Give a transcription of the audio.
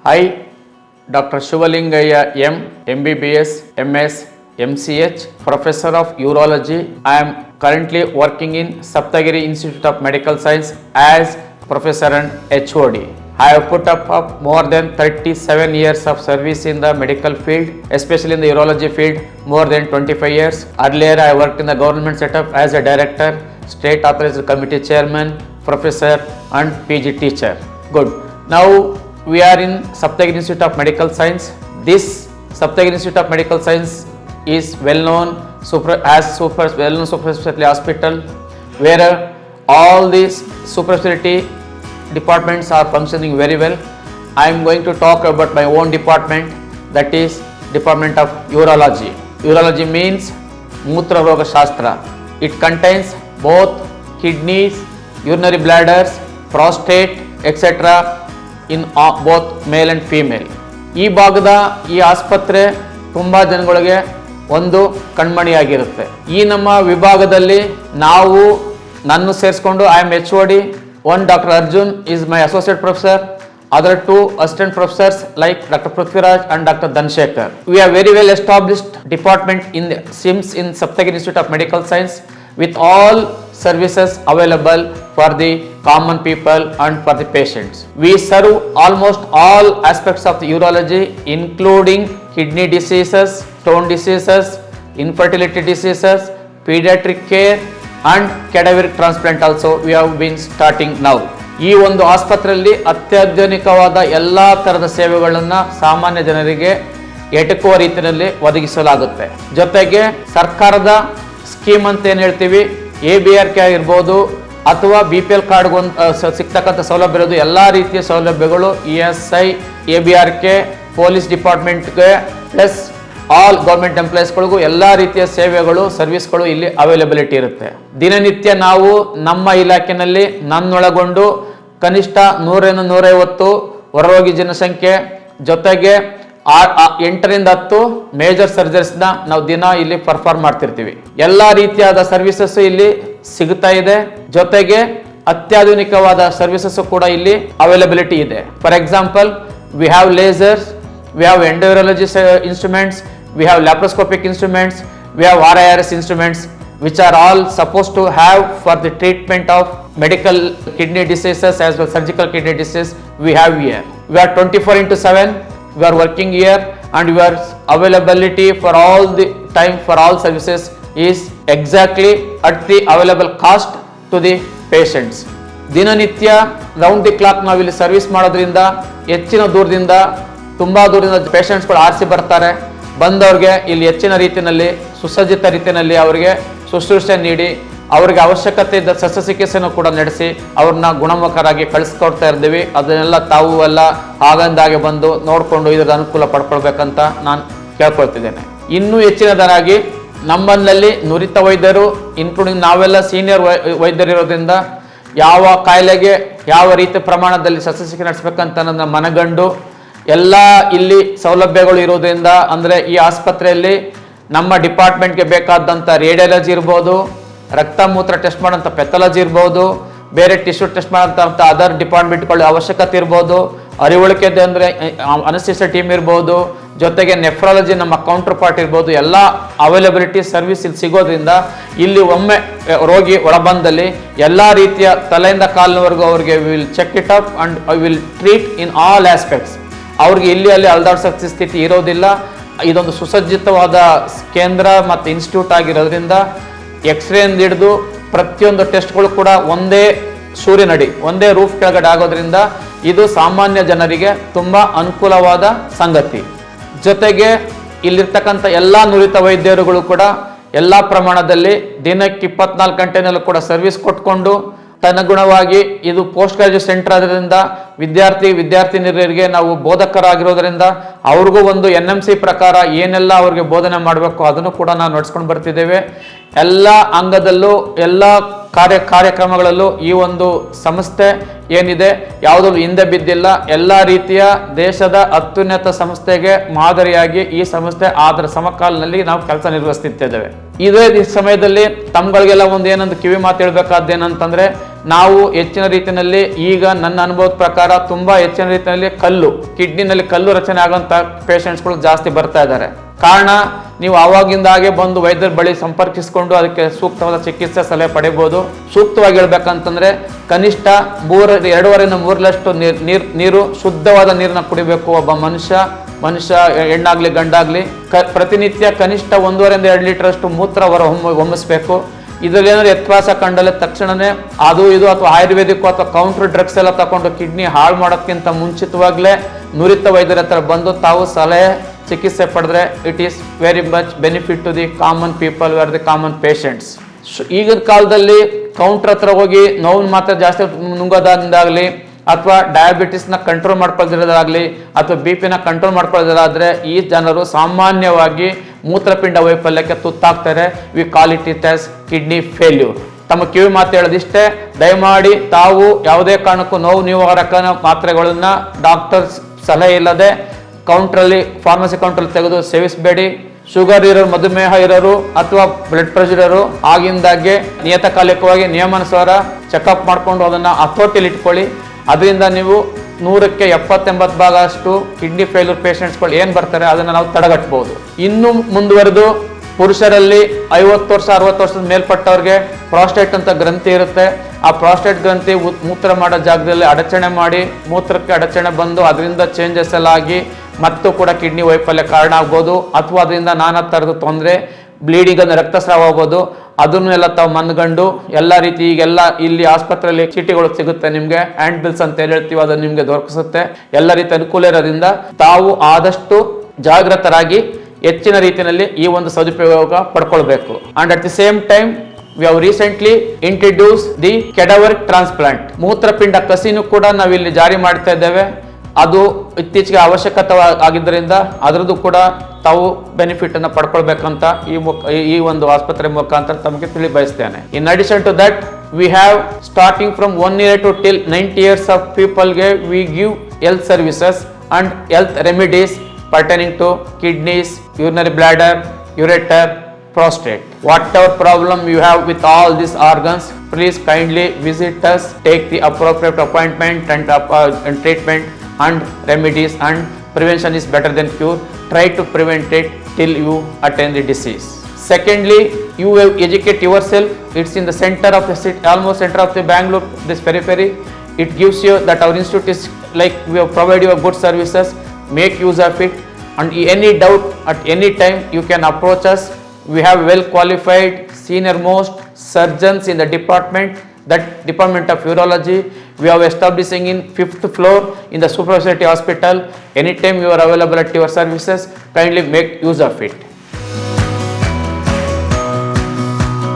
I, Dr. Shivalingaya M, MBBS, MS, MCH, Professor of Urology. I am currently working in Saptagiri Institute of Medical Science as Professor and HOD. I have put up more than 37 years of service in the medical field, especially in the urology field, more than 25 years. Earlier, I worked in the government setup as a director, state authorized committee chairman, professor and PG teacher. Good. Now, we are in Saptagiri Institute of Medical Science. This Saptagiri Institute of Medical Science is well-known well-known super specialty hospital where all these super specialty departments are functioning very well. I am going to talk about my own department, that is Department of Urology. Urology means Mutra Roga Shastra. It contains both kidneys, urinary bladders, prostate, etc. in both male and female. ಈ ಭಾಗದ ಈ ಆಸ್ಪತ್ರೆ ತುಂಬ ಜನಗಳಿಗೆ ಒಂದು ಕಣ್ಮಣಿಯಾಗಿರುತ್ತೆ. ಈ ನಮ್ಮ ವಿಭಾಗದಲ್ಲಿ ನಾವು ನನ್ನ ಸೇರಿಸ್ಕೊಂಡು I am HOD. One Dr. Arjun is my associate professor. Other two assistant professors like Dr. Prithviraj and Dr. Dhanshekar. We are very well established department in the SIMS in Saptagiri Institute of Medical Science with all services available for the common people and for the patients. We serve almost all aspects of the urology including kidney diseases, stone diseases, infertility diseases, pediatric care and cadaveric transplant also we have been starting now. ಈ ಒಂದು ಆಸ್ಪತ್ರೆಯಲ್ಲಿ ಅತ್ಯಾಧುನಿಕವಾದ ಎಲ್ಲ ಥರದ ಸೇವೆಗಳನ್ನು ಸಾಮಾನ್ಯ ಜನರಿಗೆ ಎಟಕುವ ರೀತಿಯಲ್ಲಿ ಒದಗಿಸಲಾಗುತ್ತೆ. ಜೊತೆಗೆ ಸರ್ಕಾರದ ಸ್ಕೀಮ್ ಅಂತ ಏನು ಹೇಳ್ತೀವಿ, ABRK ಆಗಿರ್ಬೋದು ಅಥವಾ BPL ಕಾರ್ಡ್ ಸಿಗ್ತಕ್ಕಂಥ ಸೌಲಭ್ಯ ಇರೋದು ಎಲ್ಲ ರೀತಿಯ ಸೌಲಭ್ಯಗಳು ESI, ABRK, ಪೊಲೀಸ್ ಡಿಪಾರ್ಟ್ಮೆಂಟ್ಗೆ ಪ್ಲಸ್ ಆಲ್ ಗೌರ್ಮೆಂಟ್ ಎಂಪ್ಲಾಯೀಸ್ಗಳಿಗೂ ಎಲ್ಲ ರೀತಿಯ ಸೇವೆಗಳು ಸರ್ವಿಸ್ಗಳು ಇಲ್ಲಿ ಅವೈಲಬಿಲಿಟಿ ಇರುತ್ತೆ. ದಿನನಿತ್ಯ ನಾವು ನಮ್ಮ ಇಲಾಖೆಯಲ್ಲಿ ನನ್ನೊಳಗೊಂಡು ಕನಿಷ್ಠ 100-150 ಹೊರರೋಗಿ ಜನಸಂಖ್ಯೆ ಜೊತೆಗೆ 8ರಿಂದ 10 ಮೇಜರ್ ಸರ್ಜರೀಸ್ನ ನಾವು ದಿನ ಇಲ್ಲಿ ಪರ್ಫಾರ್ಮ್ ಮಾಡ್ತಿರ್ತೀವಿ. ಎಲ್ಲ ರೀತಿಯಾದ ಸರ್ವಿಸಸ್ ಇಲ್ಲಿ ಸಿಗ್ತಾ ಇದೆ. ಜೊತೆಗೆ ಅತ್ಯಾಧುನಿಕವಾದ ಸರ್ವಿಸಸ್ ಕೂಡ ಇಲ್ಲಿ ಅವೈಲಬಿಲಿಟಿ ಇದೆ. For example, we have lasers, we have endourology instruments, we have laparoscopic instruments, we have RIRS instruments which are all supposed to have for the treatment of medical kidney diseases as well surgical kidney disease we have here. We are 24/7, we are working here and your availability for all the time for all services is exactly at the available cost to the patients. ದಿನನಿತ್ಯ round the clock ನಾವಿಲ್ಲಿ service ಮಾಡೋದ್ರಿಂದ ಹೆಚ್ಚಿನ ದೂರದಿಂದ ತುಂಬ ದೂರದಿಂದ ಪೇಷಂಟ್ಸ್ಗಳು ಆರಿಸಿ ಬರ್ತಾರೆ. ಬಂದವ್ರಿಗೆ ಇಲ್ಲಿ ಹೆಚ್ಚಿನ ರೀತಿಯಲ್ಲಿ ಸುಸಜ್ಜಿತ ರೀತಿಯಲ್ಲಿ ಅವರಿಗೆ ಶುಶ್ರೂಷೆ ನೀಡಿ ಅವರಿಗೆ ಅವಶ್ಯಕತೆ ಇದ್ದ ಶಸ್ತ್ರಚಿಕಿತ್ಸೆಯನ್ನು ಕೂಡ ನಡೆಸಿ ಅವ್ರನ್ನ ಗುಣಮುಖರಾಗಿ ಕಳಿಸ್ಕೊಡ್ತಾ ಇರ್ತೀವಿ. ಅದನ್ನೆಲ್ಲ ತಾವು ಎಲ್ಲ ಆಗಂದಾಗೆ ಬಂದು ನೋಡಿಕೊಂಡು ಇದರ ಅನುಕೂಲ ಪಡ್ಕೊಳ್ಬೇಕಂತ ನಾನು ಕೇಳ್ಕೊಳ್ತಿದ್ದೇನೆ. ಇನ್ನೂ ಹೆಚ್ಚಿನದಾಗಿ ನಮ್ಮಲ್ಲಿ ನುರಿತ ವೈದ್ಯರು ಇನ್ಕ್ಲೂಡಿಂಗ್ ನಾವೆಲ್ಲ ಸೀನಿಯರ್ ವೈದ್ಯರಿರೋದ್ರಿಂದ ಯಾವ ಕಾಯಿಲೆಗೆ ಯಾವ ರೀತಿ ಪ್ರಮಾಣದಲ್ಲಿ ಶಸ್ತ್ರಚಿಕಿತ್ಸೆ ನಡೆಸಬೇಕಂತ ನನ್ನ ಮನಗಂಡು ಎಲ್ಲ ಇಲ್ಲಿ ಸೌಲಭ್ಯಗಳು ಇರೋದ್ರಿಂದ ಅಂದರೆ ಈ ಆಸ್ಪತ್ರೆಯಲ್ಲಿ ನಮ್ಮ ಡಿಪಾರ್ಟ್ಮೆಂಟ್ಗೆ ಬೇಕಾದಂಥ ರೇಡಿಯಾಲಜಿ ಇರ್ಬೋದು, ರಕ್ತ ಮೂತ್ರ ಟೆಸ್ಟ್ ಮಾಡೋಂಥ ಪೆಥಾಲಜಿ ಇರ್ಬೋದು, ಬೇರೆ ಟಿಶ್ಯೂ ಟೆಸ್ಟ್ ಮಾಡೋಂಥ ಅದರ್ ಡಿಪಾರ್ಟ್ಮೆಂಟ್ಗಳ ಅವಶ್ಯಕತೆ ಇರ್ಬೋದು, ಅರಿವಳಿಕೆದೆ ಅಂದರೆ ಅನಸ್ಟೇಸಿಯಾ ಟೀಮ್ ಇರ್ಬೋದು, ಜೊತೆಗೆ ನೆಫ್ರಾಲಜಿ ನಮ್ಮ ಕೌಂಟರ್ ಪಾರ್ಟ್ ಇರ್ಬೋದು, ಎಲ್ಲ ಅವೈಲಬಿಲಿಟಿ ಸರ್ವಿಸ್ ಇಲ್ಲಿ ಸಿಗೋದ್ರಿಂದ ಇಲ್ಲಿ ಒಮ್ಮೆ ರೋಗಿ ಒಳಬಂದಲ್ಲಿ ಎಲ್ಲ ರೀತಿಯ ತಲೆಯಿಂದ ಕಾಲಿನವರೆಗೂ ಅವ್ರಿಗೆ will check it up and I will treat in all aspects. ಅವ್ರಿಗೆ ಇಲ್ಲಿ ಅಲ್ಲಿ ಅಲ್ದಾಡ್ಸೋ ಸ್ಥಿತಿ ಇರೋದಿಲ್ಲ. ಇದೊಂದು ಸುಸಜ್ಜಿತವಾದ ಕೇಂದ್ರ ಮತ್ತು ಇನ್ಸ್ಟಿಟ್ಯೂಟ್ ಆಗಿರೋದ್ರಿಂದ ಎಕ್ಸ್ರೇಯಿಂದ ಹಿಡಿದು ಪ್ರತಿಯೊಂದು ಟೆಸ್ಟ್ಗಳು ಕೂಡ ಒಂದೇ ಸೂರ್ಯನಡಿ ಒಂದೇ ರೂಫ್ ಕೆಳಗಡೆ ಆಗೋದ್ರಿಂದ ಇದು ಸಾಮಾನ್ಯ ಜನರಿಗೆ ತುಂಬ ಅನುಕೂಲವಾದ ಸಂಗತಿ. ಜೊತೆಗೆ ಇಲ್ಲಿರ್ತಕ್ಕಂಥ ಎಲ್ಲ ನುರಿತ ವೈದ್ಯರುಗಳು ಕೂಡ ಎಲ್ಲ ಪ್ರಮಾಣದಲ್ಲಿ ದಿನಕ್ಕೆ 24 ಗಂಟೆನಲ್ಲೂ ಕೂಡ ಸರ್ವಿಸ್ ಕೊಟ್ಕೊಂಡು ತನ್ನಗುಣವಾಗಿ ಇದು ಪೋಸ್ಟ್ ಗ್ರಾಜುಯೇಟ್ ಸೆಂಟರ್ ಆದ್ರಿಂದ ವಿದ್ಯಾರ್ಥಿನಿಯರಿಗೆ ನಾವು ಬೋಧಕರಾಗಿರೋದ್ರಿಂದ ಅವ್ರಿಗೂ ಒಂದು NMC ಪ್ರಕಾರ ಏನೆಲ್ಲ ಅವ್ರಿಗೆ ಬೋಧನೆ ಮಾಡಬೇಕು ಅದನ್ನು ಕೂಡ ನಾವು ನಡೆಸ್ಕೊಂಡು ಬರ್ತಿದ್ದೇವೆ. ಎಲ್ಲ ಅಂಗದಲ್ಲೂ ಎಲ್ಲ ಕಾರ್ಯಕ್ರಮಗಳಲ್ಲೂ ಈ ಒಂದು ಸಂಸ್ಥೆ ಏನಿದೆ ಯಾವುದೂ ಹಿಂದೆ ಬಿದ್ದಿಲ್ಲ. ಎಲ್ಲ ರೀತಿಯ ದೇಶದ ಅತ್ಯುನ್ನತ ಸಂಸ್ಥೆಗೆ ಮಾದರಿಯಾಗಿ ಈ ಸಂಸ್ಥೆ ಅದರ ಸಮಕಾಲದಲ್ಲಿ ನಾವು ಕೆಲಸ ನಿರ್ವಹಿಸ್ತಿದ್ದೇವೆ. ಇದೇ ಸಮಯದಲ್ಲಿ ತಮ್ಗಳಿಗೆಲ್ಲ ಒಂದು ಏನೊಂದು ಕಿವಿ ಮಾತು ಹೇಳ್ಬೇಕಾದ್ದೇನಂತಂದ್ರೆ, ನಾವು ಹೆಚ್ಚಿನ ರೀತಿಯಲ್ಲಿ ಈಗ ನನ್ನ ಅನುಭವದ ಪ್ರಕಾರ ತುಂಬಾ ಹೆಚ್ಚಿನ ರೀತಿಯಲ್ಲಿ ಕಿಡ್ನಿನಲ್ಲಿ ಕಲ್ಲು ರಚನೆ ಆಗುವಂತ ಪೇಷಂಟ್ಸ್ಗಳು ಜಾಸ್ತಿ ಬರ್ತಾ ಇದ್ದಾರೆ. ಕಾರಣ ನೀವು ಆವಾಗಿಂದ ಹಾಗೆ ಬಂದು ವೈದ್ಯರ ಬಳಿ ಸಂಪರ್ಕಿಸಿಕೊಂಡು ಅದಕ್ಕೆ ಸೂಕ್ತವಾದ ಚಿಕಿತ್ಸೆ ಸಲಹೆ ಪಡಿಬಹುದು. ಸೂಕ್ತವಾಗಿ ಹೇಳ್ಬೇಕಂತಂದ್ರೆ ಕನಿಷ್ಠ 2.5-3 ನೀರು ಶುದ್ಧವಾದ ನೀರನ್ನ ಕುಡಿಬೇಕು ಒಬ್ಬ ಮನುಷ್ಯ ಹೆಣ್ಣಾಗ್ಲಿ ಗಂಡಾಗ್ಲಿ. ಪ್ರತಿನಿತ್ಯ ಕನಿಷ್ಠ 1.5-2 ಲೀಟರ್ ಅಷ್ಟು ಮೂತ್ರ ಹೊಮ್ಮಿಸ್ಬೇಕು. ಇದರಲ್ಲಿ ಏನಾದ್ರು ವ್ಯತ್ಯಾಸ ಕಂಡಲ್ಲಿ ತಕ್ಷಣನೇ ಅದು ಇದು ಅಥವಾ ಆಯುರ್ವೇದಿಕ್ ಅಥವಾ ಕೌಂಟರ್ ಡ್ರಗ್ಸ್ ಎಲ್ಲ ತಗೊಂಡು ಕಿಡ್ನಿ ಹಾಳು ಮಾಡೋಕ್ಕಿಂತ ಮುಂಚಿತವಾಗ್ಲೇ ನುರಿತ ವೈದ್ಯರ ಹತ್ರ ಬಂದು ತಾವು ಸಲಹೆ ಚಿಕಿತ್ಸೆ ಪಡೆದ್ರೆ it is very much benefit to the common people where the common patients. ಈಗಿನ ಕಾಲದಲ್ಲಿ ಕೌಂಟರ್ ಹತ್ರ ಹೋಗಿ ನೋವಿನ ಮಾತ್ರ ಜಾಸ್ತಿ ನುಂಗೋದಾಗಲಿ ಅಥವಾ ಡಯಾಬಿಟಿಸ್ನ ಕಂಟ್ರೋಲ್ ಮಾಡ್ಕೊಳ್ಳೋದಾಗಲಿ ಅಥವಾ BP-ನ ಕಂಟ್ರೋಲ್ ಮಾಡ್ಕೊಳ್ಳೋದಾದ್ರೆ ಈ ಜನರು ಸಾಮಾನ್ಯವಾಗಿ ಮೂತ್ರಪಿಂಡ ವೈಫಲ್ಯಕ್ಕೆ ತುತ್ತಾಗ್ತಾರೆ. We call it as kidney failure. ತಮ್ಮ ಕಿವಿ ಮಾತು ಹೇಳೋದಿಷ್ಟೇ, ದಯಮಾಡಿ ತಾವು ಯಾವುದೇ ಕಾರಣಕ್ಕೂ ನೋವು ನಿವಾರಕ ಮಾತ್ರೆಗಳನ್ನ ಡಾಕ್ಟರ್ ಸಲಹೆ ಇಲ್ಲದೆ ಫಾರ್ಮಸಿ ಕೌಂಟ್ರಲ್ಲಿ ತೆಗೆದು ಸೇವಿಸಬೇಡಿ. ಶುಗರ್ ಇರೋರು, ಮಧುಮೇಹ ಇರೋರು ಅಥವಾ ಬ್ಲಡ್ ಪ್ರೆಷರ್ ಇರೋರು ಆಗಿಂದಾಗೆ ನಿಯತಕಾಲಿಕವಾಗಿ ನಿಯಮಾನುಸಾರ ಚೆಕಪ್ ಮಾಡಿಕೊಂಡು ಅದನ್ನ ಹತೋಟಿಯಲ್ಲಿ ಇಟ್ಕೊಳ್ಳಿ. ಅದರಿಂದ ನೀವು 100ಕ್ಕೆ 70-80 ಭಾಗ ಅಷ್ಟು ಕಿಡ್ನಿ ಫೇಲ್ಯೂರ್ ಪೇಷಂಟ್ಸ್ಗಳು ಏನ್ ಬರ್ತಾರೆ ಅದನ್ನ ನಾವು ತಡೆಗಟ್ಟಬಹುದು. ಇನ್ನು ಮುಂದುವರೆದು ಪುರುಷರಲ್ಲಿ 50 ವರ್ಷ 60 ವರ್ಷದ ಮೇಲ್ಪಟ್ಟವ್ರಿಗೆ ಪ್ರಾಸ್ಟೇಟ್ ಅಂತ ಗ್ರಂಥಿ ಇರುತ್ತೆ. ಆ ಪ್ರಾಸ್ಟೇಟ್ ಗ್ರಂಥಿ ಮೂತ್ರ ಮಾಡೋ ಜಾಗದಲ್ಲಿ ಅಡಚಣೆ ಮಾಡಿ ಮೂತ್ರಕ್ಕೆ ಅಡಚಣೆ ಬಂದು ಅದರಿಂದ ಚೇಂಜಸ್ ಎಲ್ಲ ಆಗಿ ಮತ್ತು ಕೂಡ ಕಿಡ್ನಿ ವೈಫಲ್ಯ ಕಾರಣ ಆಗ್ಬೋದು. ಅಥವಾ ಅದರಿಂದ ನಾನಾ ಥರದ ತೊಂದರೆ, ಬ್ಲೀಡಿಂಗ್ ಅಂದ್ರೆ ರಕ್ತಸ್ರಾವ ಆಗ್ಬೋದು. ಅದನ್ನೆಲ್ಲ ತಾವು ಮನ್ಗಂಡು ಎಲ್ಲ ರೀತಿ ಈಗೆಲ್ಲ ಇಲ್ಲಿ ಆಸ್ಪತ್ರೆಯಲ್ಲಿ ಚೀಟಿಗಳು ಸಿಗುತ್ತೆ ನಿಮ್ಗೆ, ಹ್ಯಾಂಡ್ ಬಿಲ್ಸ್ ಅಂತ ಹೇಳ್ತೀವಿ, ಅದನ್ನು ನಿಮ್ಗೆ ದೊರಕಿಸುತ್ತೆ. ಎಲ್ಲ ರೀತಿ ಅನುಕೂಲ ಇರೋದ್ರಿಂದ ತಾವು ಆದಷ್ಟು ಜಾಗೃತರಾಗಿ ಹೆಚ್ಚಿನ ರೀತಿಯಲ್ಲಿ ಈ ಒಂದು ಸದುಪಯೋಗ ಪಡ್ಕೊಳ್ಬೇಕು. And at the same time we have recently introduce the cadaver transplant. ಮೂತ್ರಪಿಂಡ ಕಸಿನೂ ಕೂಡ ನಾವಿಲ್ಲಿ ಜಾರಿ ಮಾಡ್ತಾ ಇದ್ದೇವೆ. ಅದು ಇತ್ತೀಚೆಗೆ ಅವಶ್ಯಕತೆ ಆಗಿದ್ದರಿಂದ ಅದರದ್ದು ಕೂಡ ತಾವು ಬೆನಿಫಿಟ್ ಅನ್ನು ಪಡ್ಕೊಳ್ಬೇಕಂತ ಈ ಒಂದು ಆಸ್ಪತ್ರೆ ಮುಖಾಂತರ ತಮಗೆ ತಿಳಿ ಬಯಸ್ತೇನೆ. In addition to that we have starting from 1 year to till 90 years of ಪೀಪಲ್ಗೆ we give health services and health remedies pertaining to kidneys, urinary bladder, ureter, prostate. Whatever problem you have with all these organs, please kindly visit us, take the appropriate appointment and treatment and remedies, and prevention is better than cure. Try to prevent it till you attain the disease. Secondly, you have educate yourself. It's in the center of the city, almost center of the Bangalore, this periphery. It gives you that our institute is like we have provided you good services. Make use of it, and any doubt at any time you can approach us. We have well qualified senior most surgeons in the department, that department of urology. We are establishing in 5th floor in the super specialty hospital. Anytime you are available at your services, kindly make use of it.